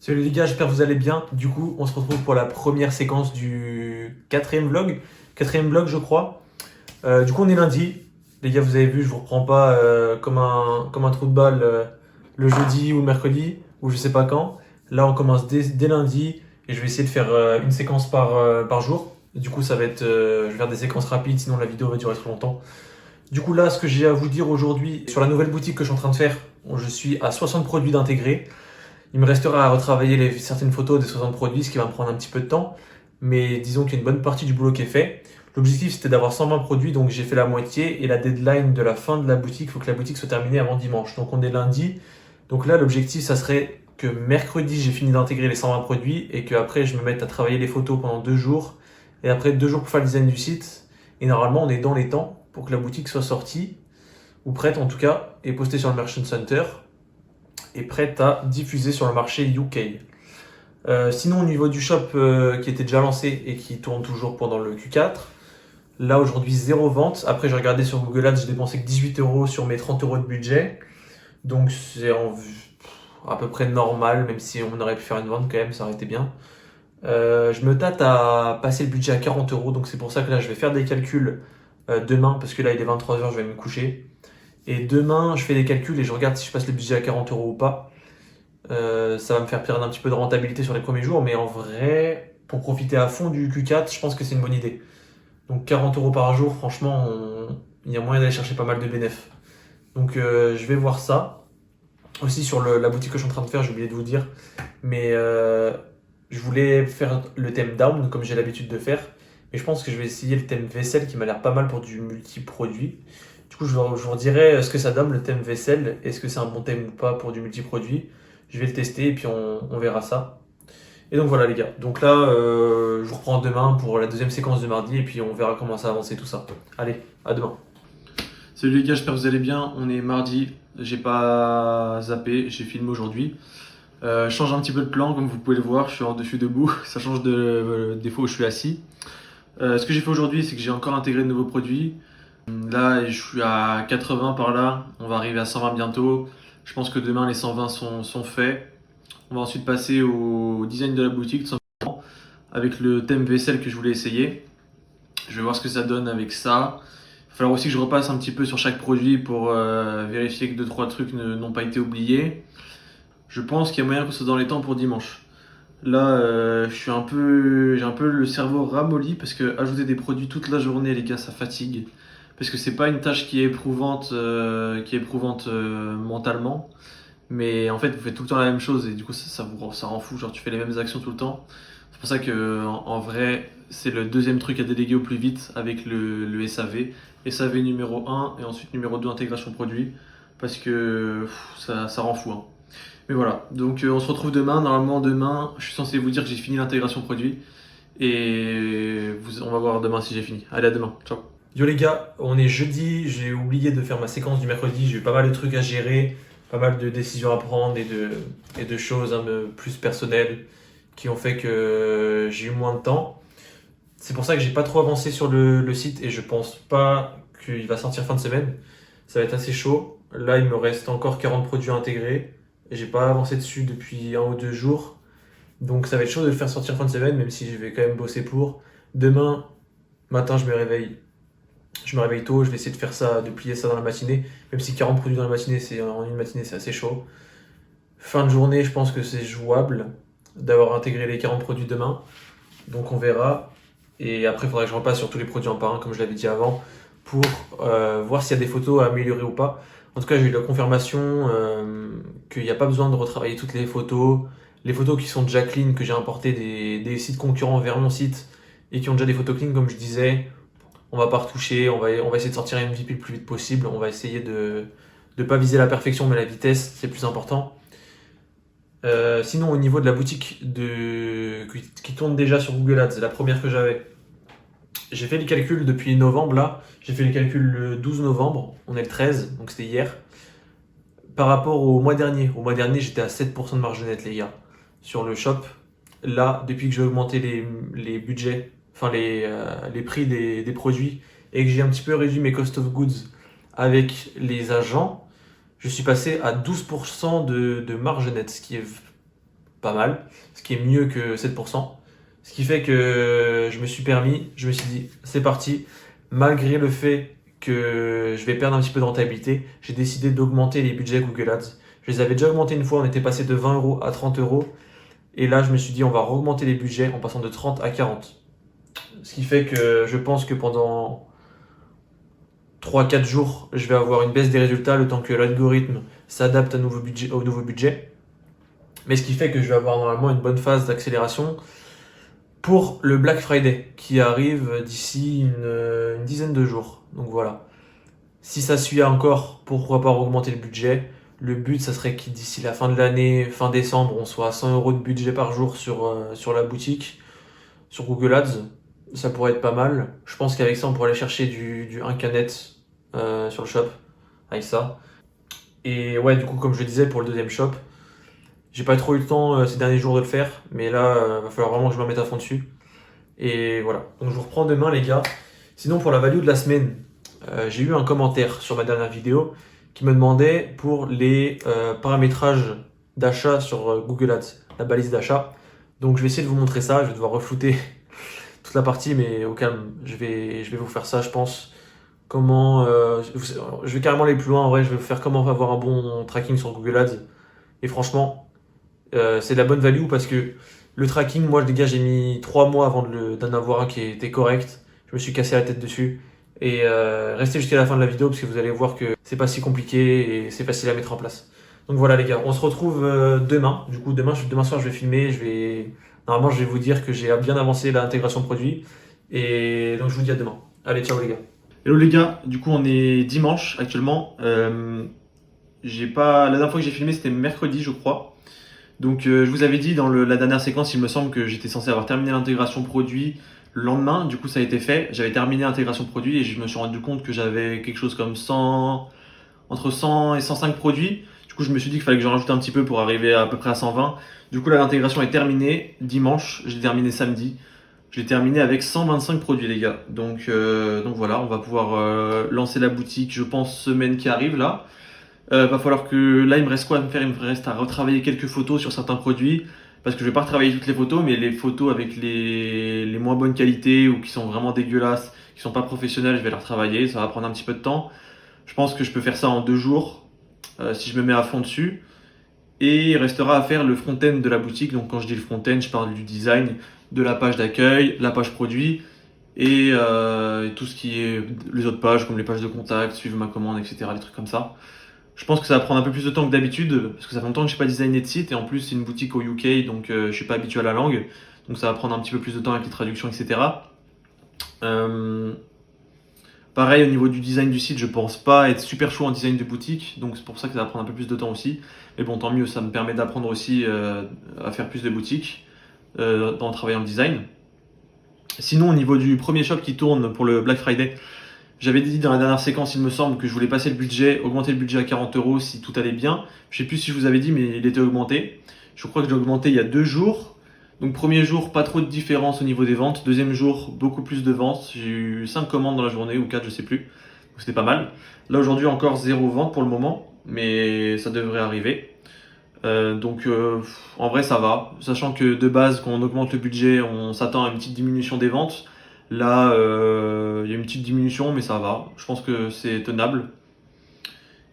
Salut les gars, j'espère que vous allez bien. Du coup, on se retrouve pour la première séquence du quatrième vlog. Quatrième vlog, je crois. Du coup, on est lundi. Les gars, vous avez vu, je vous reprends pas comme un trou de balle le jeudi ou le mercredi ou je sais pas quand. Là, on commence dès lundi et je vais essayer de faire une séquence par jour. Du coup, je vais faire des séquences rapides, sinon la vidéo va durer trop longtemps. Du coup, là, ce que j'ai à vous dire aujourd'hui sur la nouvelle boutique que je suis en train de faire, je suis à 60 produits d'intégrer. Il me restera à retravailler certaines photos des 60 produits, ce qui va me prendre un petit peu de temps. Mais disons qu'il y a une bonne partie du boulot qui est fait. L'objectif c'était d'avoir 120 produits, donc j'ai fait la moitié. Et la deadline de la fin de la boutique, il faut que la boutique soit terminée avant dimanche. Donc on est lundi. Donc là, l'objectif, ça serait que mercredi, j'ai fini d'intégrer les 120 produits et qu'après, je me mette à travailler les photos pendant 2 jours. Et après 2 jours pour faire le design du site. Et normalement, on est dans les temps pour que la boutique soit sortie, ou prête en tout cas, et postée sur le Merchant Center est prête à diffuser sur le marché UK. Sinon, au niveau du shop qui était déjà lancé et qui tourne toujours pendant le Q4, là aujourd'hui zéro vente. Après, j'ai regardé sur Google Ads, j'ai dépensé que 18 euros sur mes 30 euros de budget. Donc c'est à peu près normal, même si on aurait pu faire une vente quand même, ça aurait été bien. Je me tâte à passer le budget à 40 euros, donc c'est pour ça que là je vais faire des calculs demain, parce que là il est 23h, je vais me coucher. Et demain, je fais des calculs et je regarde si je passe le budget à 40 euros ou pas. Ça va me faire perdre un petit peu de rentabilité sur les premiers jours, mais en vrai, pour profiter à fond du Q4, je pense que c'est une bonne idée. Donc 40 euros par jour, franchement, il y a moyen d'aller chercher pas mal de bénéfices. Donc je vais voir ça. Aussi sur la boutique que je suis en train de faire, j'ai oublié de vous dire, mais je voulais faire le thème down comme j'ai l'habitude de faire, mais je pense que je vais essayer le thème vaisselle qui m'a l'air pas mal pour du multi-produit. Du coup, je vous redirai ce que ça donne le thème vaisselle, est-ce que c'est un bon thème ou pas pour du multi-produit. Je vais le tester et puis on verra ça. Et donc voilà les gars. Donc là, je vous reprends demain pour la deuxième séquence de mardi et puis on verra comment ça avance tout ça. Allez, à demain. Salut les gars, j'espère que vous allez bien. On est mardi, j'ai pas zappé, j'ai filmé aujourd'hui. Je change un petit peu de plan, comme vous pouvez le voir, je suis en dessus debout, ça change des fois où je suis assis. Ce que j'ai fait aujourd'hui, c'est que j'ai encore intégré de nouveaux produits. Là, je suis à 80 par là, on va arriver à 120 bientôt. Je pense que demain, les 120 sont faits. On va ensuite passer au design de la boutique, tout simplement, avec le thème vaisselle que je voulais essayer. Je vais voir ce que ça donne avec ça. Il va falloir aussi que je repasse un petit peu sur chaque produit pour vérifier que 2-3 trucs n'ont pas été oubliés. Je pense qu'il y a moyen que ce soit dans les temps pour dimanche. Là, j'ai un peu le cerveau ramolli parce que ajouter des produits toute la journée, les gars, ça fatigue. Parce que c'est pas une tâche qui est éprouvante mentalement. Mais en fait, vous faites tout le temps la même chose et du coup, ça rend fou. Genre, tu fais les mêmes actions tout le temps. C'est pour ça que, en vrai, c'est le deuxième truc à déléguer au plus vite avec le SAV. SAV numéro 1 et ensuite numéro 2, intégration produit. Parce que ça rend fou, hein. Mais voilà, donc on se retrouve demain. Normalement, demain, je suis censé vous dire que j'ai fini l'intégration produit. Et on va voir demain si j'ai fini. Allez, à demain. Ciao. Yo les gars, on est jeudi. J'ai oublié de faire ma séquence du mercredi. J'ai eu pas mal de trucs à gérer, pas mal de décisions à prendre et de choses un peu plus personnelles qui ont fait que j'ai eu moins de temps. C'est pour ça que j'ai pas trop avancé sur le site et je pense pas qu'il va sortir fin de semaine. Ça va être assez chaud. Là, il me reste encore 40 produits à intégrer. Et j'ai pas avancé dessus depuis 1 ou 2 jours. Donc ça va être chaud de le faire sortir fin de semaine, même si je vais quand même bosser pour. Demain matin, je me réveille. Je me réveille tôt, je vais essayer de faire ça, de plier ça dans la matinée. Même si 40 produits dans la matinée, en une matinée, c'est assez chaud. Fin de journée, je pense que c'est jouable d'avoir intégré les 40 produits demain. Donc on verra. Et après, il faudra que je repasse sur tous les produits un par un, comme je l'avais dit avant, pour voir s'il y a des photos à améliorer ou pas. En tout cas, j'ai eu la confirmation qu'il n'y a pas besoin de retravailler toutes les photos. Les photos qui sont déjà clean, que j'ai importées des sites concurrents vers mon site et qui ont déjà des photos clean, comme je disais, on va pas retoucher, on va essayer de sortir un MVP le plus vite possible. On va essayer de ne pas viser la perfection, mais la vitesse, c'est plus important. Sinon, au niveau de la boutique qui tourne déjà sur Google Ads, c'est la première que j'avais. J'ai fait les calculs depuis novembre là. J'ai fait les calculs le 12 novembre. On est le 13, donc c'était hier. Par rapport au mois dernier. Au mois dernier, j'étais à 7% de marge nette, les gars, sur le shop. Là, depuis que j'ai augmenté les budgets, enfin les prix des produits, et que j'ai un petit peu réduit mes cost of goods avec les agents, je suis passé à 12% de marge nette, ce qui est pas mal, ce qui est mieux que 7%. Ce qui fait que je me suis dit, c'est parti, malgré le fait que je vais perdre un petit peu de rentabilité, j'ai décidé d'augmenter les budgets Google Ads. Je les avais déjà augmentés une fois, on était passé de 20 euros à 30 euros. Et là, je me suis dit, on va augmenter les budgets en passant de 30 à 40. Ce qui fait que je pense que pendant 3-4 jours, je vais avoir une baisse des résultats le temps que l'algorithme s'adapte au nouveau budget. Mais ce qui fait que je vais avoir normalement une bonne phase d'accélération pour le Black Friday qui arrive d'ici une dizaine de jours. Donc voilà. Si ça suit encore, pourquoi pas augmenter le budget. Le but, ça serait que d'ici la fin de l'année, fin décembre, on soit à 100 euros de budget par jour sur la boutique, sur Google Ads. Ça pourrait être pas mal. Je pense qu'avec ça, on pourrait aller chercher du 1K net sur le shop, avec ça. Et ouais, du coup, comme je le disais, pour le deuxième shop, j'ai pas trop eu le temps ces derniers jours de le faire, mais là, va falloir vraiment que je me remette à fond dessus. Et voilà. Donc je vous reprends demain, les gars. Sinon, pour la value de la semaine, j'ai eu un commentaire sur ma dernière vidéo qui me demandait pour les paramétrages d'achat sur Google Ads, la balise d'achat. Donc je vais essayer de vous montrer ça. Je vais devoir reflouter toute la partie, mais au calme, je vais vous faire ça, je pense. Comment, je vais carrément aller plus loin. En vrai, je vais vous faire comment avoir un bon tracking sur Google Ads. Et franchement, c'est de la bonne value parce que le tracking, moi, les gars, j'ai mis 3 mois avant d'en avoir un qui était correct. Je me suis cassé la tête dessus. Et restez jusqu'à la fin de la vidéo parce que vous allez voir que c'est pas si compliqué et c'est facile à mettre en place. Donc voilà, les gars, on se retrouve demain. Du coup, demain soir, je vais filmer. Normalement, je vais vous dire que j'ai bien avancé l'intégration produit. Et donc, je vous dis à demain. Allez, ciao, les gars. Hello, les gars. Du coup, on est dimanche actuellement. La dernière fois que j'ai filmé, c'était mercredi, je crois. Donc je vous avais dit dans la dernière séquence, il me semble que j'étais censé avoir terminé l'intégration produit le lendemain. Du coup, ça a été fait. J'avais terminé l'intégration produit et je me suis rendu compte que j'avais quelque chose comme entre 100 et 105 produits. Du coup, je me suis dit qu'il fallait que j'en rajoute un petit peu pour arriver à peu près à 120. Du coup, là, l'intégration est terminée dimanche. J'ai terminé samedi. Je l'ai terminé avec 125 produits, les gars. Donc voilà, on va pouvoir lancer la boutique, je pense, semaine qui arrive là. Va falloir que là, il me reste quoi à me faire? Il me reste à retravailler quelques photos sur certains produits parce que je vais pas retravailler toutes les photos, mais les photos avec les moins bonnes qualités ou qui sont vraiment dégueulasses, qui sont pas professionnelles, je vais les retravailler. Ça va prendre un petit peu de temps. Je pense que je peux faire ça en 2 jours si je me mets à fond dessus. Et il restera à faire le front-end de la boutique. Donc quand je dis le front-end, je parle du design, de la page d'accueil, la page produit et tout ce qui est les autres pages comme les pages de contact, suivre ma commande, etc. Les trucs comme ça. Je pense que ça va prendre un peu plus de temps que d'habitude parce que ça fait longtemps que je n'ai pas designé de site et en plus c'est une boutique au UK donc je suis pas habitué à la langue donc ça va prendre un petit peu plus de temps avec les traductions, etc. Euh, Pareil au niveau du design du site, je pense pas être super chaud en design de boutique donc c'est pour ça que ça va prendre un peu plus de temps aussi, mais bon, tant mieux, ça me permet d'apprendre aussi à faire plus de boutiques en travaillant le design. Sinon, au niveau du premier shop qui tourne pour le Black Friday, j'avais dit dans la dernière séquence, il me semble, que je voulais passer le budget, augmenter le budget à 40 euros si tout allait bien. Je sais plus si je vous avais dit, mais il était augmenté. Je crois que j'ai augmenté il y a 2 jours. Donc premier jour, pas trop de différence au niveau des ventes. Deuxième jour, beaucoup plus de ventes. J'ai eu 5 commandes dans la journée ou 4, je sais plus. Donc c'était pas mal. Là aujourd'hui, encore 0 vente pour le moment, mais ça devrait arriver. En vrai, ça va. Sachant que de base, quand on augmente le budget, on s'attend à une petite diminution des ventes. Là, il y a une petite diminution, mais ça va. Je pense que c'est tenable.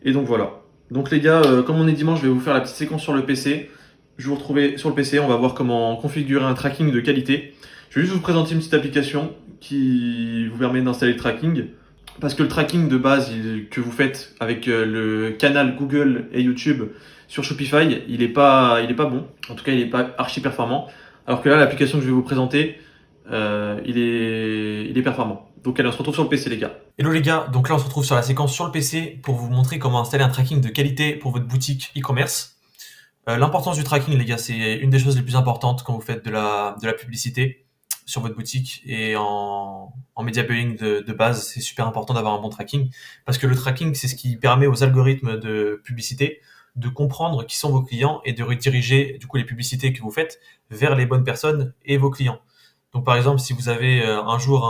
Et donc voilà. Donc les gars, comme on est dimanche, je vais vous faire la petite séquence sur le PC. Je vais vous retrouver sur le PC. On va voir comment configurer un tracking de qualité. Je vais juste vous présenter une petite application qui vous permet d'installer le tracking. Parce que le tracking de base que vous faites avec le canal Google et YouTube sur Shopify, il est pas bon. En tout cas, il est pas archi performant. Alors que là, l'application que je vais vous présenter, il est performant. Donc allez, on se retrouve sur le PC, les gars. Hello les gars, donc là on se retrouve sur la séquence sur le PC pour vous montrer comment installer un tracking de qualité pour votre boutique e-commerce. L'importance du tracking, les gars, c'est une des choses les plus importantes quand vous faites de la publicité sur votre boutique et en media buying de base, c'est super important d'avoir un bon tracking parce que le tracking, c'est ce qui permet aux algorithmes de publicité de comprendre qui sont vos clients et de rediriger du coup les publicités que vous faites vers les bonnes personnes et vos clients. Donc par exemple, si vous avez un jour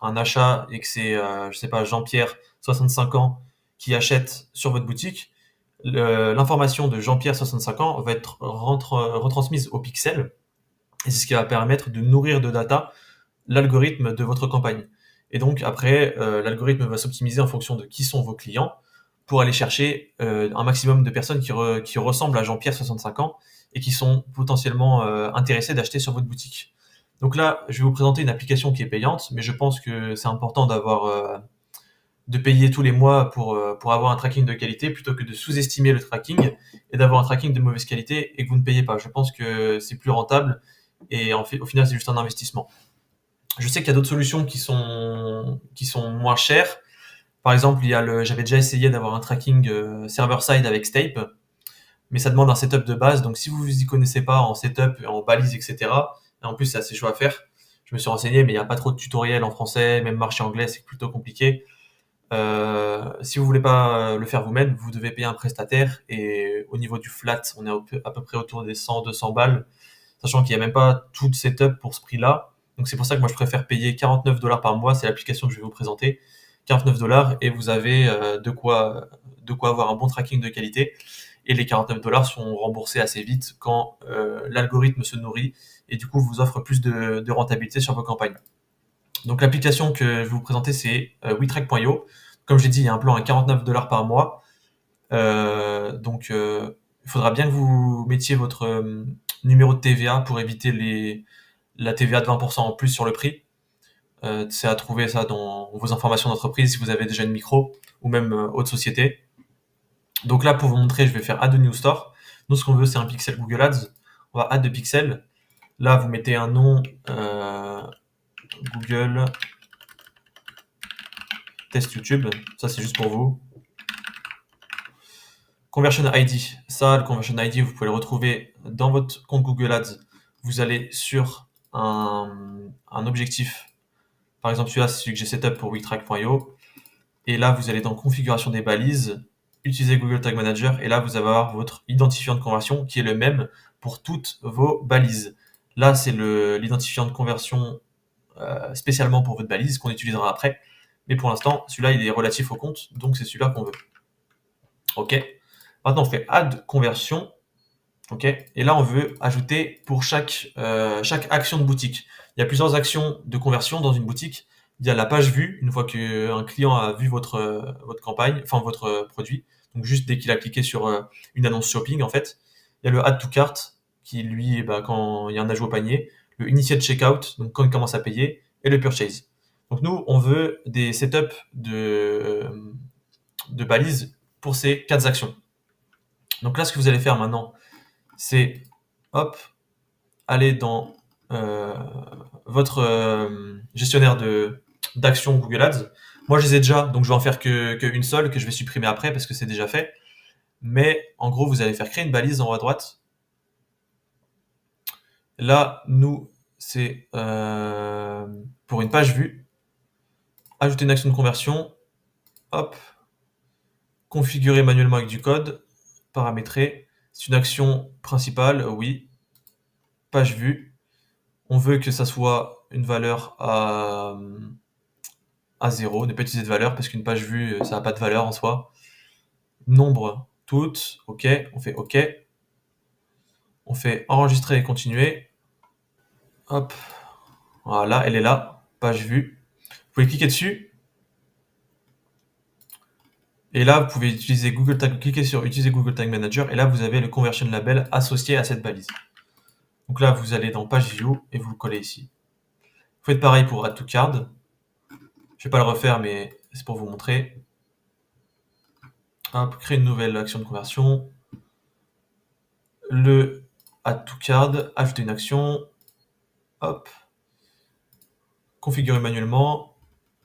un achat et que c'est je sais pas Jean-Pierre 65 ans qui achète sur votre boutique, l'information de Jean-Pierre, 65 ans, va être retransmise au pixel, et c'est ce qui va permettre de nourrir de data l'algorithme de votre campagne. Et donc après, l'algorithme va s'optimiser en fonction de qui sont vos clients pour aller chercher un maximum de personnes qui ressemblent à Jean-Pierre, 65 ans, et qui sont potentiellement intéressés d'acheter sur votre boutique. Donc là, je vais vous présenter une application qui est payante, mais je pense que c'est important de payer tous les mois pour avoir un tracking de qualité plutôt que de sous-estimer le tracking et d'avoir un tracking de mauvaise qualité et que vous ne payez pas. Je pense que c'est plus rentable et au final, c'est juste un investissement. Je sais qu'il y a d'autres solutions qui sont moins chères. Par exemple, j'avais déjà essayé d'avoir un tracking server-side avec Stape, mais ça demande un setup de base. Donc, si vous vous y connaissez pas en setup, en balise, etc., et en plus, c'est assez chaud à faire. Je me suis renseigné, mais il n'y a pas trop de tutoriels en français, même marché anglais, c'est plutôt compliqué. Si vous voulez pas le faire vous-même, vous devez payer un prestataire. Et au niveau du flat, on est à peu près autour des 100-200 balles, sachant qu'il n'y a même pas tout de setup pour ce prix-là. Donc c'est pour ça que moi je préfère payer 49 $ par mois. C'est l'application que je vais vous présenter. 49 $ et vous avez de quoi avoir un bon tracking de qualité. Et les 49 $ sont remboursés assez vite quand l'algorithme se nourrit et du coup vous offre plus de rentabilité sur vos campagnes. Donc l'application que je vais vous présenter, c'est WeTrack.io. Comme j'ai dit, il y a un plan à 49 $ par mois. Donc il faudra bien que vous mettiez votre numéro de TVA pour éviter la TVA de 20% en plus sur le prix. C'est à trouver ça dans vos informations d'entreprise si vous avez déjà une micro ou même autre société. Donc là, pour vous montrer, je vais faire Add a New Store. Nous, ce qu'on veut, c'est un pixel Google Ads. On va Add de pixel. Là, vous mettez un nom Google Test YouTube. Ça, c'est juste pour vous. Conversion ID. Ça, le Conversion ID, vous pouvez le retrouver dans votre compte Google Ads. Vous allez sur un objectif. Par exemple, celui-là, c'est celui que j'ai setup pour WeTrack.io. Et là, vous allez dans Configuration des balises, utiliser Google Tag Manager, et là, vous allez avoir votre identifiant de conversion qui est le même pour toutes vos balises. Là, c'est l'identifiant de conversion spécialement pour votre balise qu'on utilisera après. Mais pour l'instant, celui-là, il est relatif au compte, donc c'est celui-là qu'on veut. OK. Maintenant, on fait Add Conversion. OK. Et là, on veut ajouter pour chaque action de boutique. Il y a plusieurs actions de conversion dans une boutique. Il y a la page vue, une fois qu'un client a vu votre campagne, enfin votre produit. Donc juste dès qu'il a cliqué sur une annonce shopping, en fait. Il y a le Add to Cart, qui lui, quand il y a un ajout au panier. Le Initiate Checkout, donc quand il commence à payer. Et le Purchase. Donc nous, on veut des setups de balises pour ces 4 actions. Donc là, ce que vous allez faire maintenant, c'est, hop, aller dans votre gestionnaire d'actions Google Ads. Moi, je les ai déjà, donc je vais en faire qu'une seule, que je vais supprimer après parce que c'est déjà fait. Mais en gros, vous allez faire créer une balise en haut à droite. Là, nous, c'est pour une page vue. Ajouter une action de conversion. Hop. Configurer manuellement avec du code. Paramétrer. C'est une action principale, oui. Page vue. On veut que ça soit une valeur à 0, ne pas utiliser de valeur parce qu'une page vue, ça n'a pas de valeur en soi. Nombre, toutes, OK, on fait OK. On fait enregistrer et continuer. Hop, voilà, elle est là, page vue. Vous pouvez cliquer dessus. Et là, vous pouvez cliquer sur utiliser Google Tag Manager et là, vous avez le conversion label associé à cette balise. Donc là, vous allez dans page view et vous le collez ici. Vous faites pareil pour Add to Card. Je vais pas le refaire, mais c'est pour vous montrer. Hop, créer une nouvelle action de conversion. Le Add to Card, ajouter une action. Hop. Configurer manuellement.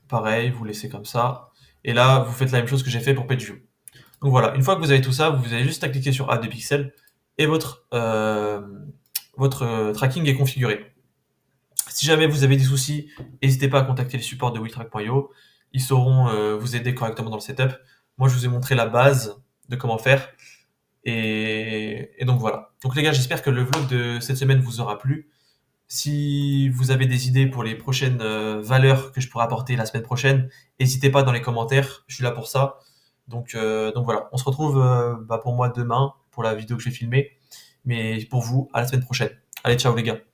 Pareil, vous laissez comme ça. Et là, vous faites la même chose que j'ai fait pour PageView. Donc voilà, une fois que vous avez tout ça, vous avez juste à cliquer sur Add de pixels et votre tracking est configuré. Si jamais vous avez des soucis, n'hésitez pas à contacter les supports de WeTrack.io. Ils sauront vous aider correctement dans le setup. Moi, je vous ai montré la base de comment faire. Et donc voilà. Donc les gars, j'espère que le vlog de cette semaine vous aura plu. Si vous avez des idées pour les prochaines valeurs que je pourrai apporter la semaine prochaine, n'hésitez pas dans les commentaires. Je suis là pour ça. Donc voilà, on se retrouve pour moi demain pour la vidéo que j'ai filmée. Mais pour vous, à la semaine prochaine. Allez, ciao les gars.